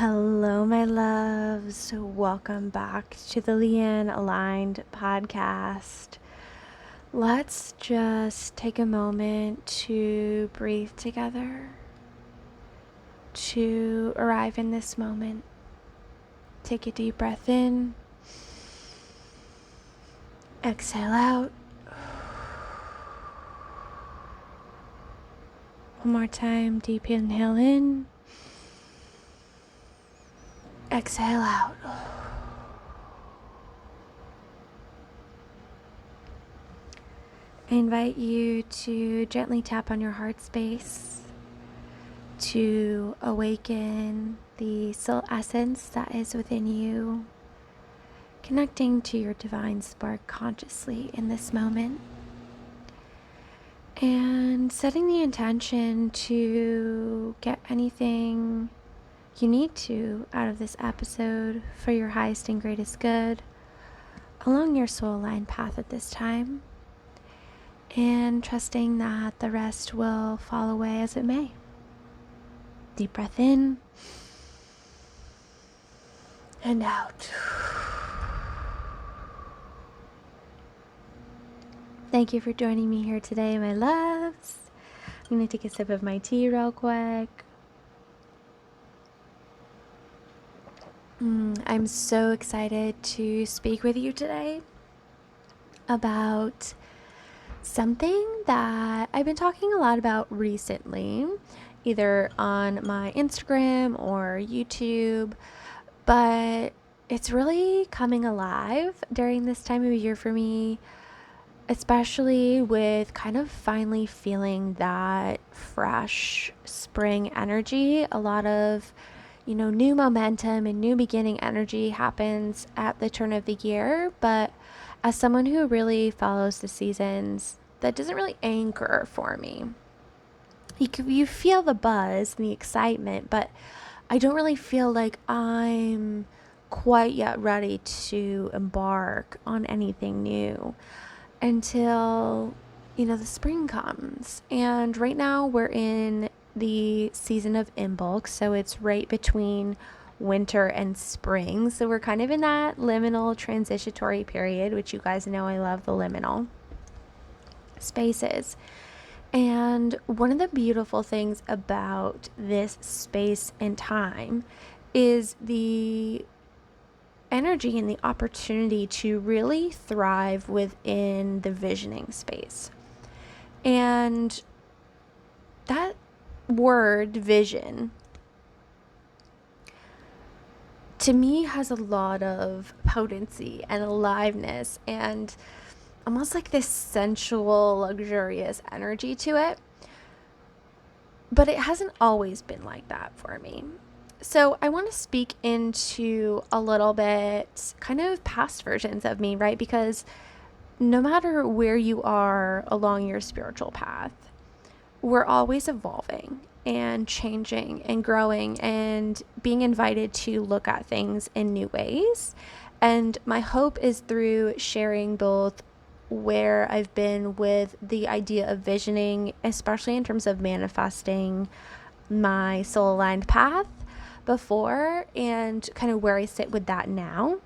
Hello, my loves. Welcome back to the Leanne Aligned Podcast. Let's just take a moment to breathe together, to arrive in this moment. Take a deep breath in, exhale out. One more time, deep inhale in, exhale out. I invite you to gently tap on your heart space to awaken the soul essence that is within you, connecting to your divine spark consciously in this moment, and setting the intention to get anything you need to out of this episode for your highest and greatest good along your soul aligned path at this time, and trusting that the rest will fall away as it may. Deep breath in and out. Thank you for joining me here today, my loves. I'm going to take a sip of my tea real quick. I'm so excited to speak with you today about something that I've been talking a lot about recently, either on my Instagram or YouTube, but it's really coming alive during this time of year for me, especially with kind of finally feeling that fresh spring energy. A lot of new momentum and new beginning energy happens at the turn of the year, but as someone who really follows the seasons, that doesn't really anchor for me. You feel the buzz and the excitement, but I don't really feel like I'm quite yet ready to embark on anything new until, the spring comes. And right now we're in the season of Imbolc, so it's right between winter and spring. So we're kind of in that liminal transitory period, which you guys know I love the liminal spaces. And one of the beautiful things about this space and time is the energy and the opportunity to really thrive within the visioning space. And that word vision to me has a lot of potency and aliveness and almost like this sensual, luxurious energy to it. But it hasn't always been like that for me. So I want to speak into a little bit kind of past versions of me, right? Because no matter where you are along your spiritual path, we're always evolving and changing and growing and being invited to look at things in new ways. And my hope is through sharing both where I've been with the idea of visioning, especially in terms of manifesting my soul aligned path before, and kind of where I sit with that now,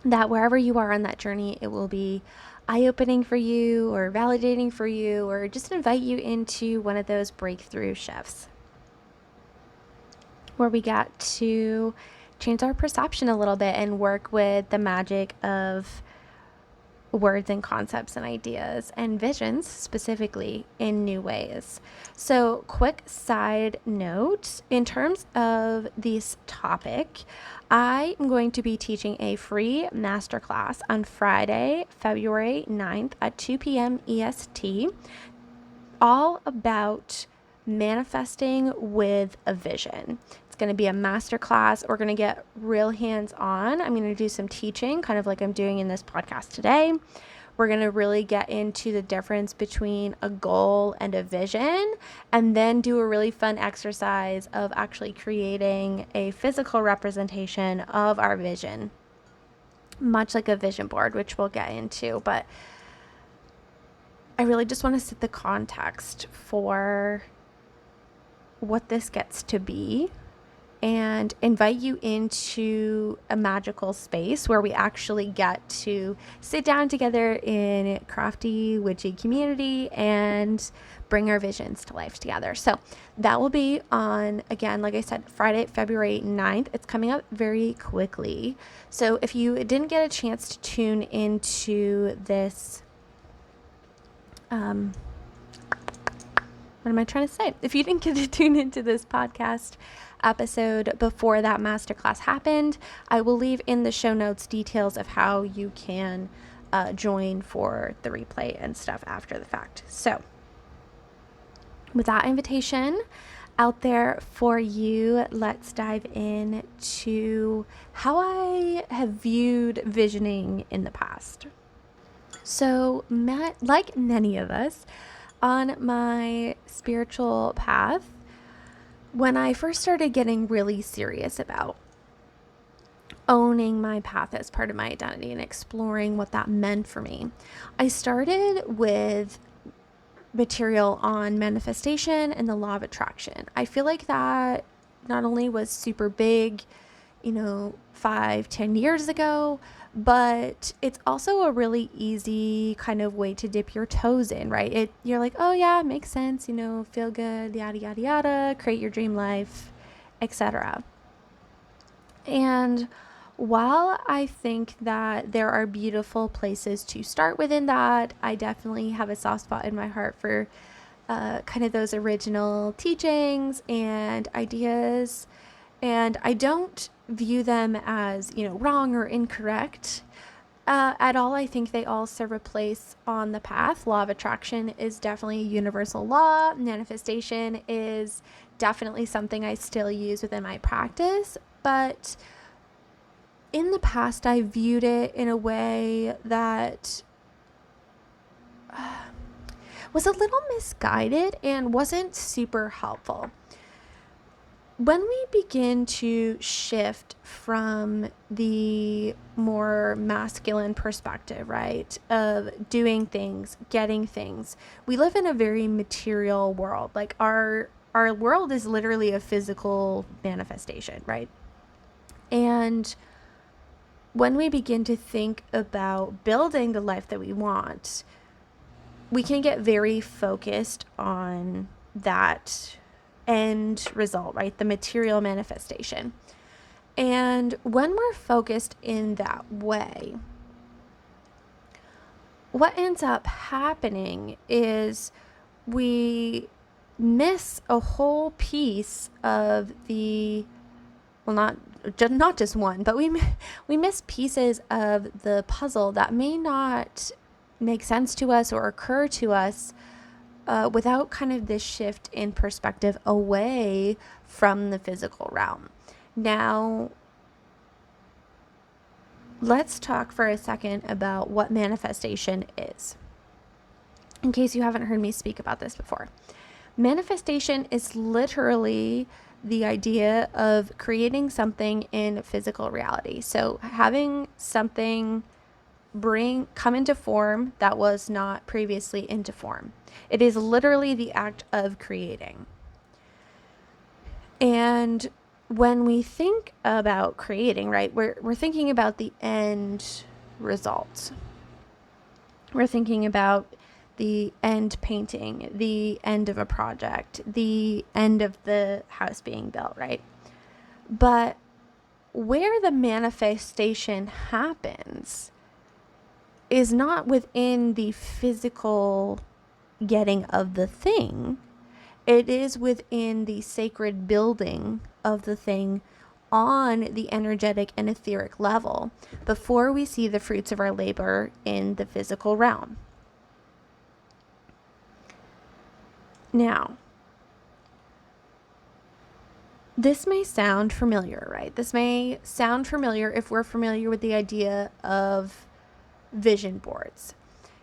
that wherever you are on that journey, it will be eye-opening for you or validating for you, or just invite you into one of those breakthrough shifts where we get to change our perception a little bit and work with the magic of words and concepts and ideas and visions specifically in new ways. So, quick side note, in terms of this topic, I am going to be teaching a free masterclass on Friday, February 9th at 2 p.m. EST, all about manifesting with a vision. It's going to be a masterclass. We're going to get real hands-on. I'm going to do some teaching, kind of like I'm doing in this podcast today. We're going to really get into the difference between a goal and a vision, and then do a really fun exercise of actually creating a physical representation of our vision, much like a vision board, which we'll get into. But I really just want to set the context for what this gets to be and invite you into a magical space where we actually get to sit down together in crafty, witchy community and bring our visions to life together. So that will be on, again, like I said, Friday, February 9th. It's coming up very quickly. So if you didn't get a chance to tune into this, what am I trying to say? If you didn't get to tune into this podcast episode before that masterclass happened, I will leave in the show notes details of how you can join for the replay and stuff after the fact. So with that invitation out there for you, let's dive in to how I have viewed visioning in the past. So, like many of us on my spiritual path, when I first started getting really serious about owning my path as part of my identity and exploring what that meant for me, I started with material on manifestation and the law of attraction. I feel like that not only was super big, 5-10 years ago, but it's also a really easy kind of way to dip your toes in, right? You're like, oh yeah, makes sense, feel good, yada, yada, yada, create your dream life, etc. And while I think that there are beautiful places to start within that, I definitely have a soft spot in my heart for kind of those original teachings and ideas. And I don't view them as, wrong or incorrect at all. I think they all serve a place on the path. Law of attraction is definitely a universal law. Manifestation is definitely something I still use within my practice. But in the past, I viewed it in a way that was a little misguided and wasn't super helpful. When we begin to shift from the more masculine perspective, right, of doing things, getting things, we live in a very material world. Like our world is literally a physical manifestation, right? And when we begin to think about building the life that we want, we can get very focused on that end result, right? The material manifestation. And when we're focused in that way, what ends up happening is we miss a whole piece of the, well, not just one, but we miss pieces of the puzzle that may not make sense to us or occur to us without kind of this shift in perspective away from the physical realm. Now, let's talk for a second about what manifestation is, in case you haven't heard me speak about this before. Manifestation is literally the idea of creating something in physical reality. So having something come into form that was not previously into form. It is literally the act of creating. And when we think about creating, right, we're thinking about the end result. We're thinking about the end painting, the end of a project, the end of the house being built, right? But where the manifestation happens is not within the physical getting of the thing. It is within the sacred building of the thing on the energetic and etheric level before we see the fruits of our labor in the physical realm. Now, this may sound familiar, right? This may sound familiar if we're familiar with the idea of vision boards.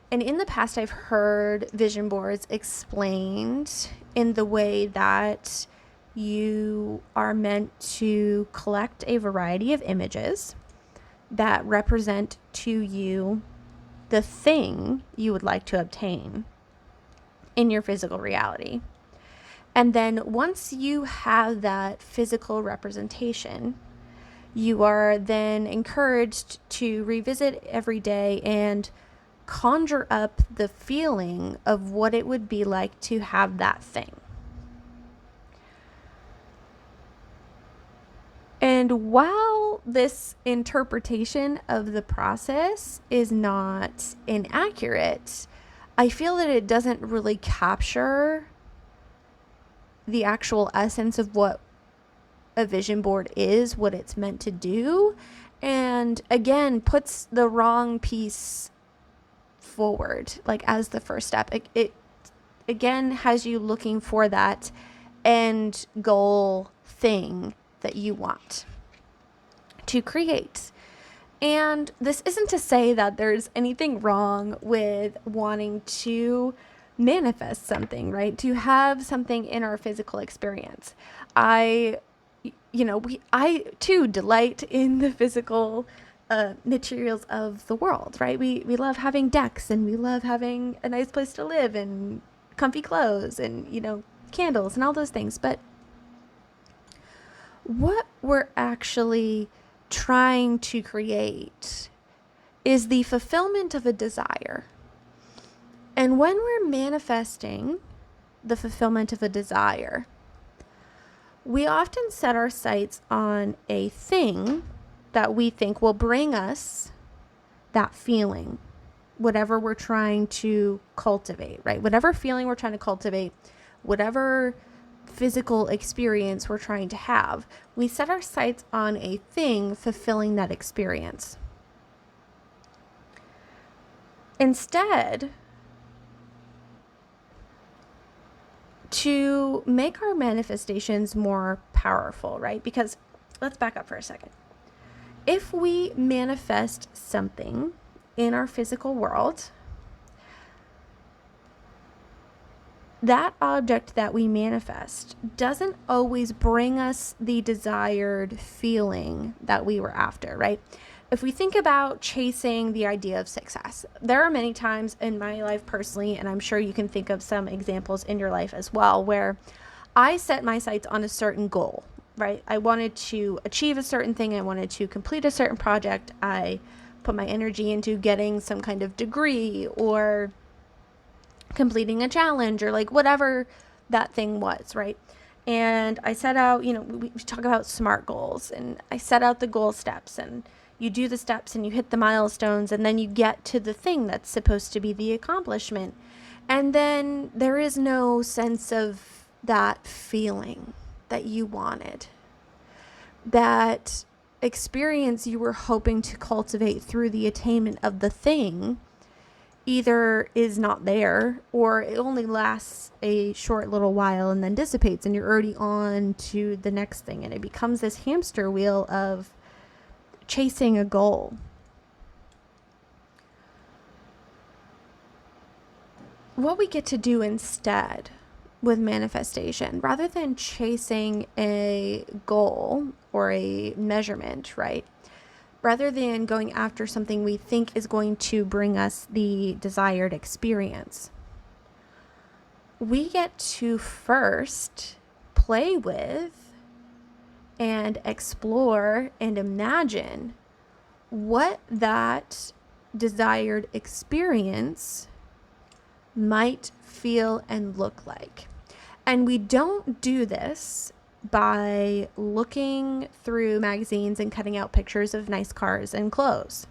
And in the past, I've heard vision boards explained in the way that you are meant to collect a variety of images that represent to you the thing you would like to obtain in your physical reality. And then once you have that physical representation, you are then encouraged to revisit every day and conjure up the feeling of what it would be like to have that thing. And while this interpretation of the process is not inaccurate, I feel that it doesn't really capture the actual essence of what a vision board is, what it's meant to do, and again puts the wrong piece forward, like as the first step. It again has you looking for that end goal thing that you want to create. And this isn't to say that there's anything wrong with wanting to manifest something, right? To have something in our physical experience. I too delight in the physical materials of the world, right? We love having decks, and we love having a nice place to live, and comfy clothes, and, candles and all those things. But what we're actually trying to create is the fulfillment of a desire. And when we're manifesting the fulfillment of a desire, we often set our sights on a thing that we think will bring us that feeling, whatever we're trying to cultivate, right? Whatever feeling we're trying to cultivate, whatever physical experience we're trying to have, we set our sights on a thing fulfilling that experience. Instead, to make our manifestations more powerful, right? Because let's back up for a second. If we manifest something in our physical world, that object that we manifest doesn't always bring us the desired feeling that we were after, right? If we think about chasing the idea of success, there are many times in my life personally, and I'm sure you can think of some examples in your life as well, where I set my sights on a certain goal, right? I wanted to achieve a certain thing. I wanted to complete a certain project. I put my energy into getting some kind of degree, or completing a challenge, or like whatever that thing was, right? And I set out, we talk about SMART goals, and I set out the goal steps, and you do the steps and you hit the milestones, and then you get to the thing that's supposed to be the accomplishment. And then there is no sense of that feeling that you wanted, that experience you were hoping to cultivate through the attainment of the thing either is not there, or it only lasts a short little while and then dissipates, and you're already on to the next thing, and it becomes this hamster wheel of chasing a goal. What we get to do instead with manifestation, rather than chasing a goal or a measurement, right? Rather than going after something we think is going to bring us the desired experience, we get to first play with and explore and imagine what that desired experience might feel and look like. And we don't do this by looking through magazines and cutting out pictures of nice cars and clothes.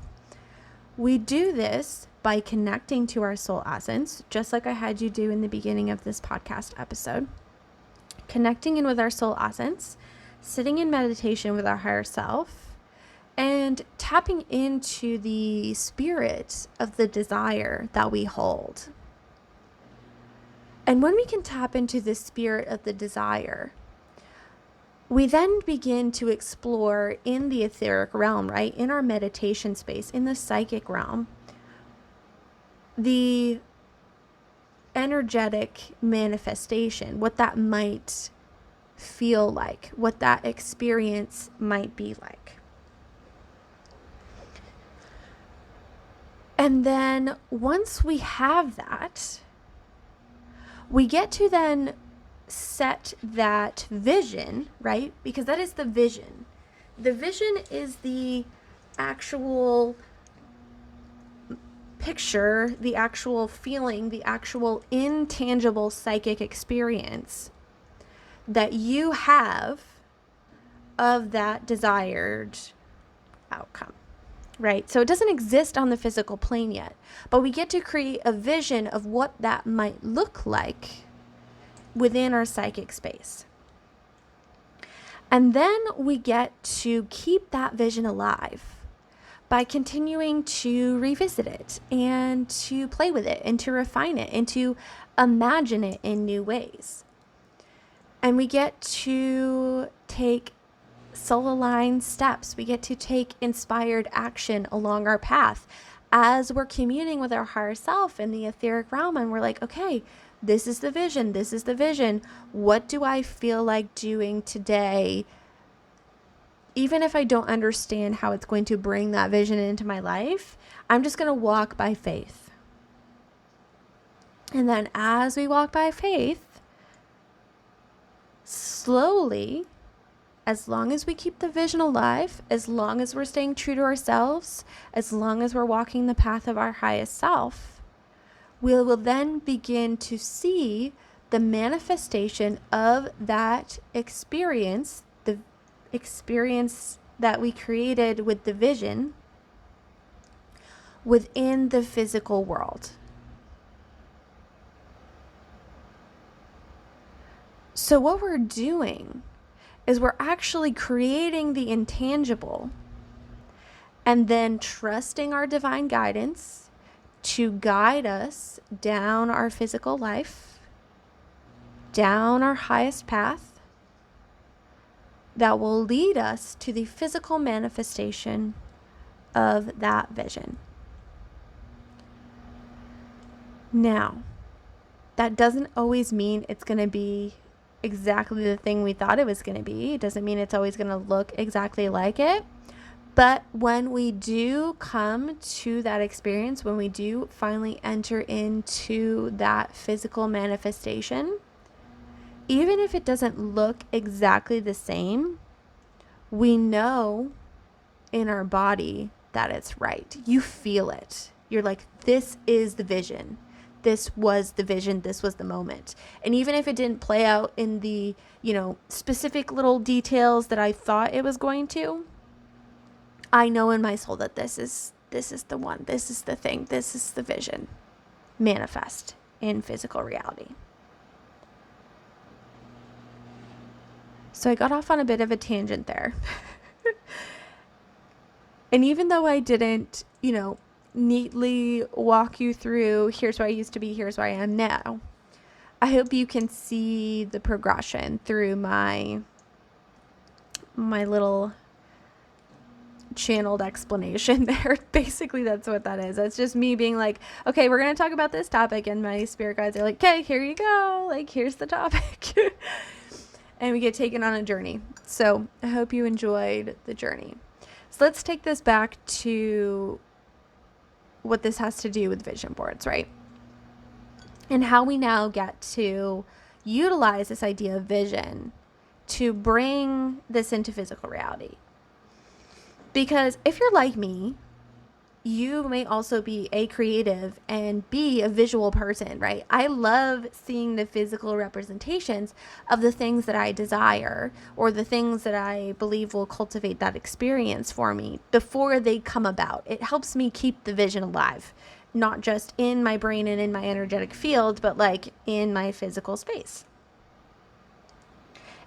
We do this by connecting to our soul essence, just like I had you do in the beginning of this podcast episode. Connecting in with our soul essence, sitting in meditation with our higher self, and tapping into the spirit of the desire that we hold. And when we can tap into the spirit of the desire, we then begin to explore in the etheric realm, right? In our meditation space, in the psychic realm, the energetic manifestation, what that might feel like, what that experience might be like. And then once we have that, we get to then set that vision, right? Because that is the vision. The vision is the actual picture, the actual feeling, the actual intangible psychic experience that you have of that desired outcome, right? So it doesn't exist on the physical plane yet, but we get to create a vision of what that might look like within our psychic space. And then we get to keep that vision alive by continuing to revisit it and to play with it and to refine it and to imagine it in new ways. And we get to take soul-aligned steps. We get to take inspired action along our path as we're communing with our higher self in the etheric realm. And we're like, okay, this is the vision. This is the vision. What do I feel like doing today? Even if I don't understand how it's going to bring that vision into my life, I'm just going to walk by faith. And then as we walk by faith, slowly, as long as we keep the vision alive, as long as we're staying true to ourselves, as long as we're walking the path of our highest self, we will then begin to see the manifestation of that experience, the experience that we created with the vision within the physical world. So what we're doing is we're actually creating the intangible and then trusting our divine guidance to guide us down our physical life, down our highest path that will lead us to the physical manifestation of that vision. Now, that doesn't always mean it's going to be exactly the thing we thought it was going to be. It doesn't mean it's always going to look exactly like it. But when we do come to that experience, when we do finally enter into that physical manifestation, even if it doesn't look exactly the same, we know in our body that it's right. You feel it. You're like, this is the vision. This was the vision. This was the moment. And even if it didn't play out in the, specific little details that I thought it was going to, I know in my soul that this is the one. This is the thing. This is the vision manifest in physical reality. So I got off on a bit of a tangent there. And even though I didn't, neatly walk you through, here's where I used to be, here's where I am now, I hope you can see the progression through my little channeled explanation there. Basically, that's what that is. That's just me being like, okay, we're going to talk about this topic. And my spirit guides are like, okay, here you go. Like, here's the topic. And we get taken on a journey. So I hope you enjoyed the journey. So let's take this back to what this has to do with vision boards, right? And how we now get to utilize this idea of vision to bring this into physical reality. Because if you're like me, you may also be a creative and be a visual person, right? I love seeing the physical representations of the things that I desire or the things that I believe will cultivate that experience for me before they come about. It helps me keep the vision alive, not just in my brain and in my energetic field, but like in my physical space.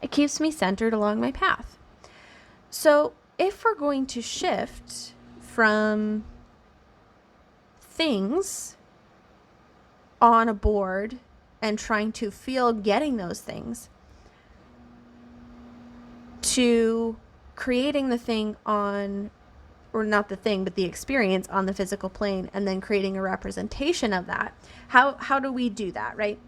It keeps me centered along my path. So if we're going to shift from things on a board and trying to feel getting those things to creating the thing on, or not the thing, but the experience on the physical plane, and then creating a representation of that, how do we do that, right?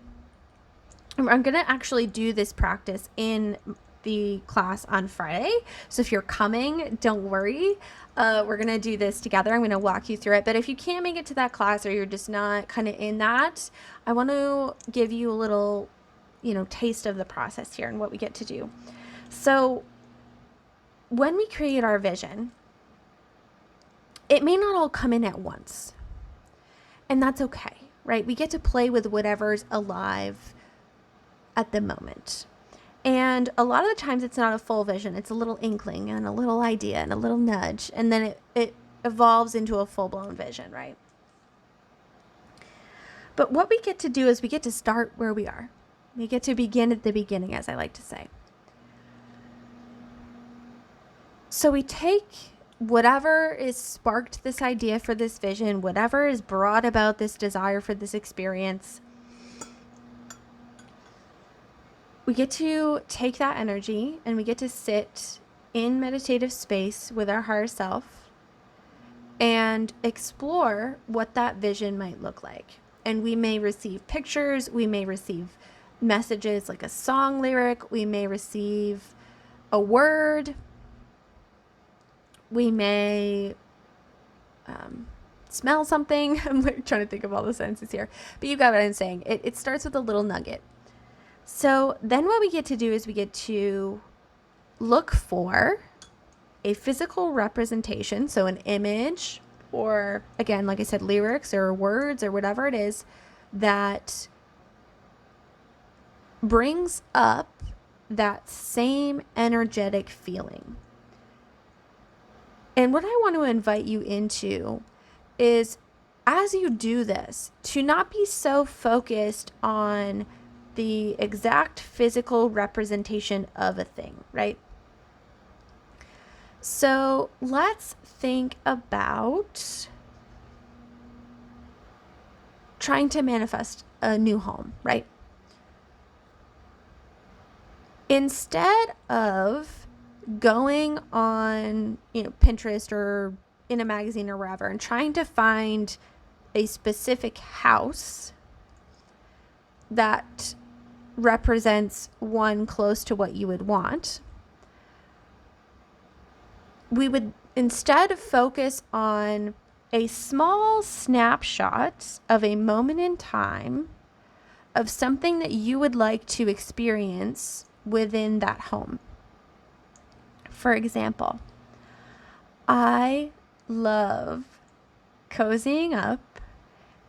I'm going to actually do this practice in the class on Friday. So if you're coming, don't worry. We're going to do this together. I'm going to walk you through it. But if you can't make it to that class or you're just not kind of in that, I want to give you a little taste of the process here and what we get to do. So when we create our vision, it may not all come in at once. And that's okay, right? We get to play with whatever's alive at the moment. And a lot of the times it's not a full vision. It's a little inkling and a little idea and a little nudge. And then it evolves into a full-blown vision, right? But what we get to do is we get to start where we are. We get to begin at the beginning, as I like to say. So we take whatever is sparked this idea for this vision, whatever is brought about this desire for this experience, we get to take that energy and we get to sit in meditative space with our higher self and explore what that vision might look like. And we may receive pictures, we may receive messages like a song lyric, we may receive a word, we may smell something. I'm trying to think of all the senses here, but you got what I'm saying. It starts with a little nugget. So then what we get to do is we get to look for a physical representation, so an image, or again, like I said, lyrics or words or whatever it is that brings up that same energetic feeling. And what I want to invite you into is, as you do this, to not be so focused on the exact physical representation of a thing, right? So let's think about trying to manifest a new home, right? Instead of going on, Pinterest or in a magazine or wherever and trying to find a specific house that represents one close to what you would want, we would instead focus on a small snapshot of a moment in time of something that you would like to experience within that home. For example, I love cozying up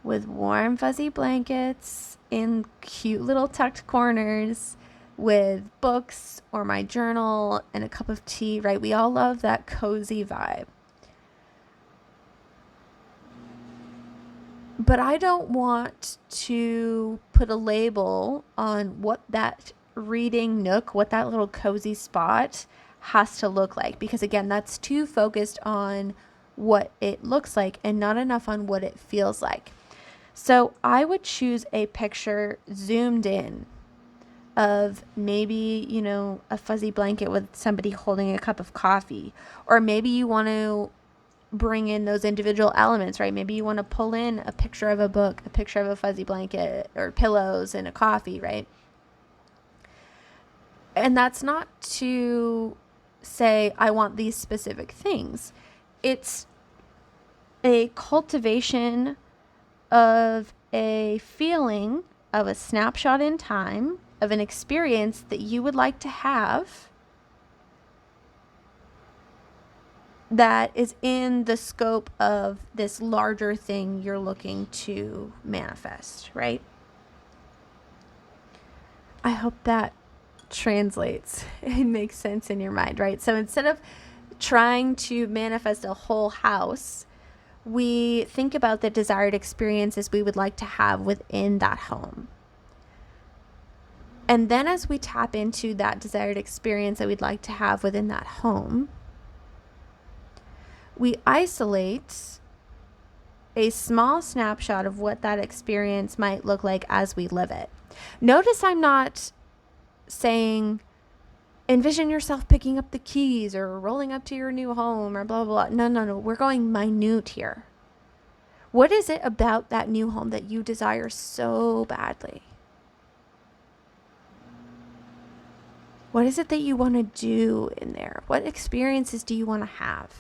with warm fuzzy blankets in cute little tucked corners with books or my journal and a cup of tea, right? We all love that cozy vibe. But I don't want to put a label on what that reading nook, what that little cozy spot has to look like, because again, that's too focused on what it looks like and not enough on what it feels like. So I would choose a picture zoomed in of maybe, a fuzzy blanket with somebody holding a cup of coffee, or maybe you want to bring in those individual elements, right? Maybe you want to pull in a picture of a book, a picture of a fuzzy blanket or pillows and a coffee, right? And that's not to say I want these specific things. It's a cultivation of a feeling, of a snapshot in time, of an experience that you would like to have that is in the scope of this larger thing you're looking to manifest, right? I hope that translates and makes sense in your mind, right? So instead of trying to manifest a whole house, we think about the desired experiences we would like to have within that home. And then as we tap into that desired experience that we'd like to have within that home, we isolate a small snapshot of what that experience might look like as we live it. Notice I'm not saying, envision yourself picking up the keys or rolling up to your new home or blah, blah, blah. No. We're going minute here. What is it about that new home that you desire so badly? What is it that you want to do in there? What experiences do you want to have?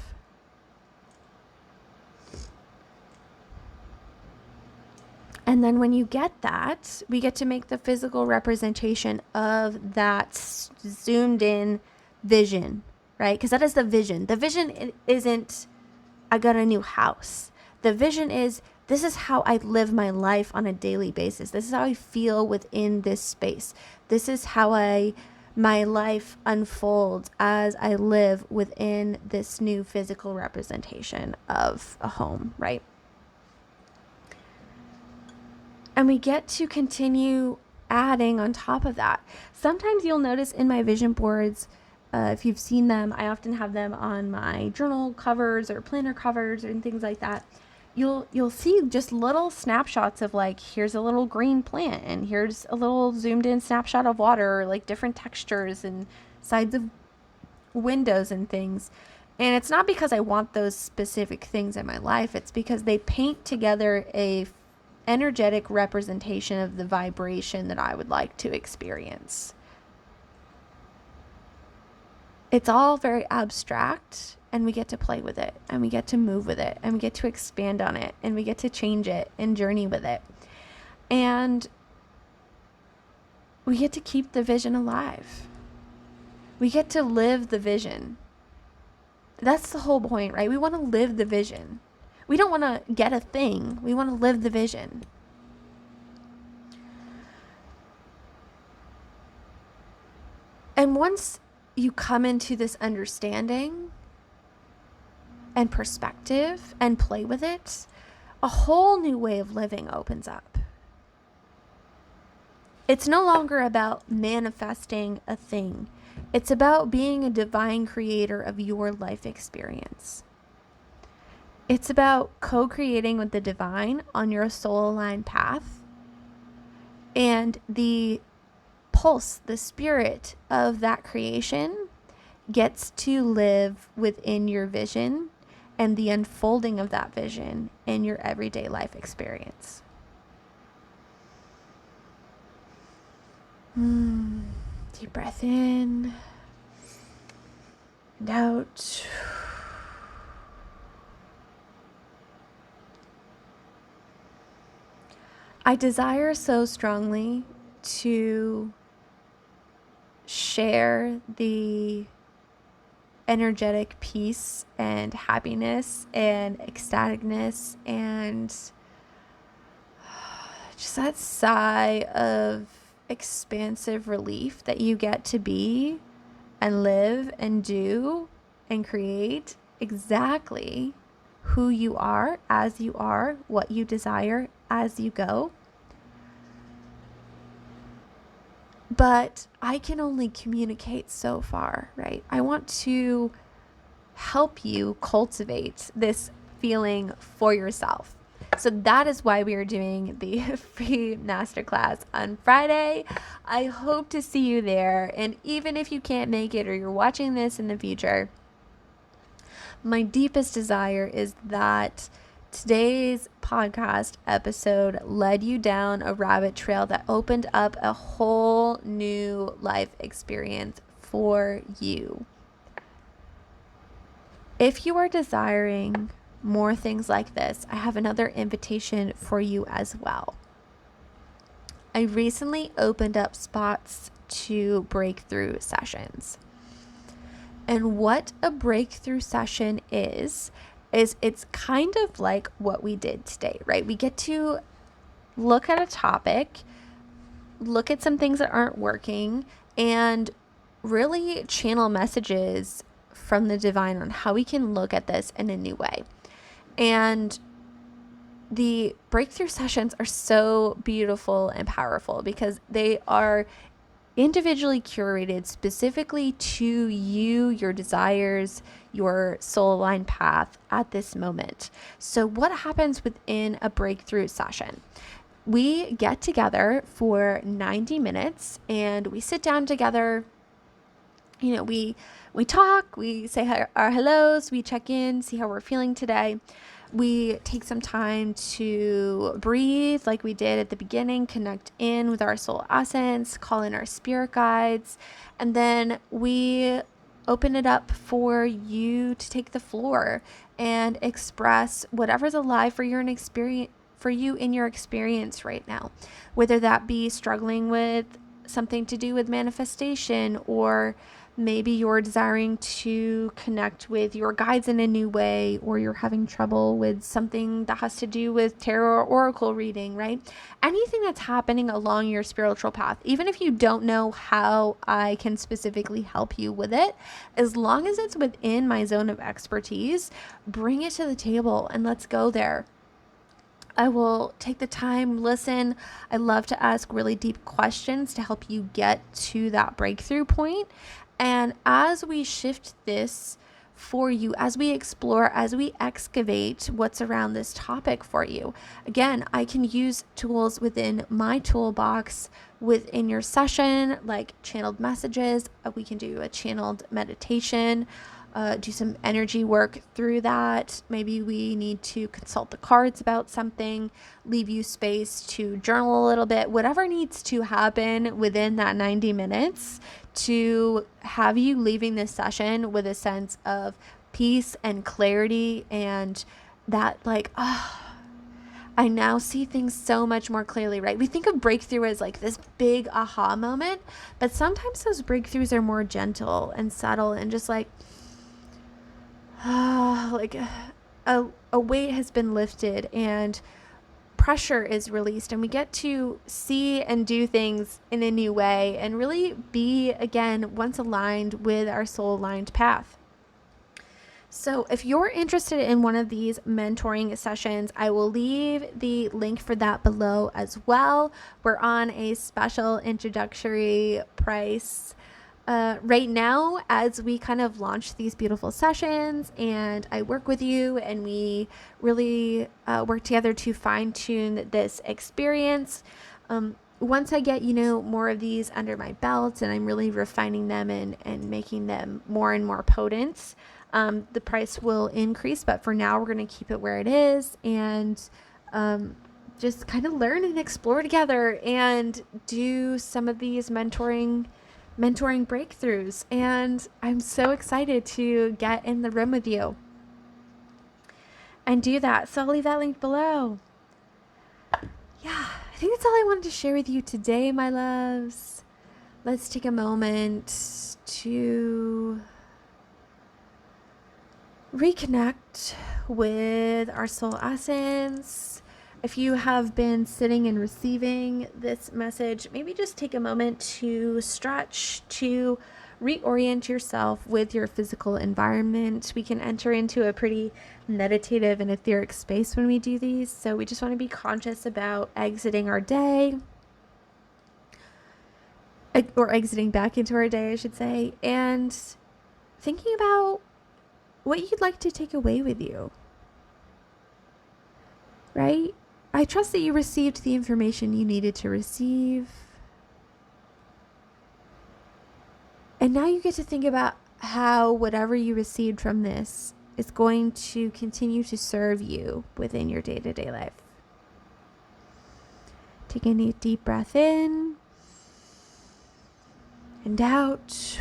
And then when you get that, we get to make the physical representation of that zoomed in vision, right? Because that is the vision. The vision isn't, I got a new house. The vision is, this is how I live my life on a daily basis. This is how I feel within this space. This is how my life unfolds as I live within this new physical representation of a home, right? And we get to continue adding on top of that. Sometimes you'll notice in my vision boards, if you've seen them, I often have them on my journal covers or planner covers and things like that. You'll see just little snapshots of like, here's a little green plant and here's a little zoomed in snapshot of water, or like different textures and sides of windows and things. And it's not because I want those specific things in my life. It's because they paint together a energetic representation of the vibration that I would like to experience. It's all very abstract, and we get to play with it, and we get to move with it, and we get to expand on it, and we get to change it and journey with it. And we get to keep the vision alive. We get to live the vision. That's the whole point, right? We want to live the vision. We don't want to get a thing. We want to live the vision. And once you come into this understanding and perspective and play with it, a whole new way of living opens up. It's no longer about manifesting a thing. It's about being a divine creator of your life experience. It's about co-creating with the divine on your soul-aligned path, and the pulse, the spirit of that creation gets to live within your vision and the unfolding of that vision in your everyday life experience. Deep breath in and out. I desire so strongly to share the energetic peace and happiness and ecstaticness and just that sigh of expansive relief that you get to be and live and do and create exactly who you are, as you are, what you desire as you go. But I can only communicate so far, right? I want to help you cultivate this feeling for yourself. So that is why we are doing the free masterclass on Friday. I hope to see you there. And even if you can't make it or you're watching this in the future, my deepest desire is that today's podcast episode led you down a rabbit trail that opened up a whole new life experience for you. If you are desiring more things like this, I have another invitation for you as well. I recently opened up spots to breakthrough sessions. And what a breakthrough session is it's kind of like what we did today, right? We get to look at a topic, look at some things that aren't working, and really channel messages from the divine on how we can look at this in a new way. And the breakthrough sessions are so beautiful and powerful because they are individually curated specifically to you, your desires, your soul aligned path at this moment. So what happens within a breakthrough session? We get together for 90 minutes and we sit down together. You know, we talk, we say our hellos, we check in, see how we're feeling today. We take some time to breathe like we did at the beginning, connect in with our soul essence, call in our spirit guides, and then we open it up for you to take the floor and express whatever's alive for for you in your experience right now, whether that be struggling with something to do with manifestation, or maybe you're desiring to connect with your guides in a new way, or you're having trouble with something that has to do with tarot or oracle reading, right? Anything that's happening along your spiritual path, even if you don't know how I can specifically help you with it, as long as it's within my zone of expertise, bring it to the table and let's go there. I will take the time, listen. I love to ask really deep questions to help you get to that breakthrough point. And as we shift this for you, as we explore, as we excavate what's around this topic for you, again, I can use tools within my toolbox within your session, like channeled messages. We can do a channeled meditation. Do some energy work through that. Maybe we need to consult the cards about something, leave you space to journal a little bit, whatever needs to happen within that 90 minutes to have you leaving this session with a sense of peace and clarity, and that I now see things so much more clearly, right? We think of breakthrough as like this big aha moment, but sometimes those breakthroughs are more gentle and subtle and just like a weight has been lifted and pressure is released, and we get to see and do things in a new way and really be, again, once aligned with our soul aligned path. So if you're interested in one of these mentoring sessions, I will leave the link for that below as well. We're on a special introductory price right now as we kind of launch these beautiful sessions, and I work with you and we really work together to fine tune this experience. Once I get, more of these under my belt and I'm really refining them and making them more and more potent, the price will increase, but for now we're going to keep it where it is and just kind of learn and explore together and do some of these mentoring breakthroughs. And I'm so excited to get in the room with you and do that. So I'll leave that link below. Yeah, I think that's all I wanted to share with you today, my loves. Let's take a moment to reconnect with our soul essence. If you have been sitting and receiving this message, maybe just take a moment to stretch, to reorient yourself with your physical environment. We can enter into a pretty meditative and etheric space when we do these. So we just want to be conscious about exiting our day, or exiting back into our day, I should say, and thinking about what you'd like to take away with you, right? I trust that you received the information you needed to receive. And now you get to think about how whatever you received from this is going to continue to serve you within your day-to-day life. Take a deep breath in and out.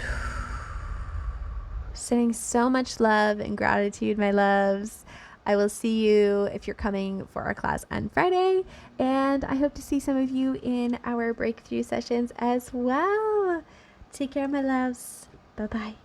Sending so much love and gratitude, my loves. I will see you if you're coming for our class on Friday, and I hope to see some of you in our breakthrough sessions as well. Take care, my loves. Bye-bye.